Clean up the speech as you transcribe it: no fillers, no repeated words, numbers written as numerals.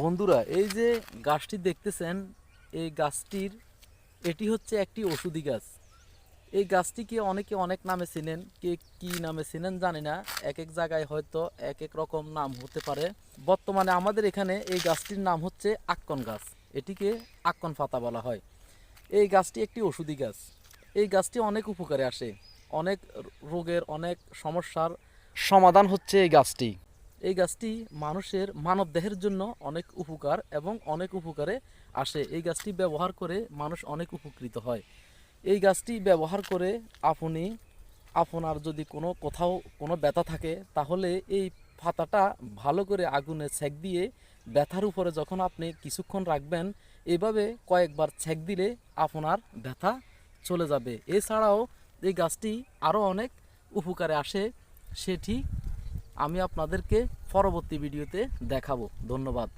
বন্ধুরা, এই যে গাছটি দেখতেছেন, এই গাছটির এটি হচ্ছে একটি ওষুধি গাছ। এই গাছটিকে অনেকে অনেক নামে চেনেন, কে কি নামে চেনেন জানি না। এক এক জায়গায় হয়তো এক এক রকম নাম হতে পারে। বর্তমানে আমাদের এখানে এই গাছটির নাম হচ্ছে আক্কন গাছ। এটিকে আক্কন পাতা বলা হয়। এই গাছটি একটি ওষুধি গাছ। এই গাছটি অনেক উপকারে আসে। অনেক রোগের, অনেক সমস্যার সমাধান হচ্ছে এই গাছটি। এই গাছটি মানুষের মানবদেহের জন্য অনেক উপকার এবং অনেক উপকারে আসে। এই গাছটি ব্যবহার করে মানুষ অনেক উপকৃত হয়। এই গাছটি ব্যবহার করে আপনি আপনার যদি কোথাও কোনো ব্যথা থাকে, তাহলে এই পাতাটা ভালো করে আগুনে সেঁক দিয়ে ব্যথার উপরে যখন আপনি কিছুক্ষণ রাখবেন, এভাবে কয়েকবার সেঁক দিলে আপনার ব্যথা চলে যাবে। এছাড়াও এই গাছটি আরও অনেক উপকারে আসে, সেটি আমি আপনাদেরকে পরবর্তী ভিডিওতে দেখাবো। ধন্যবাদ।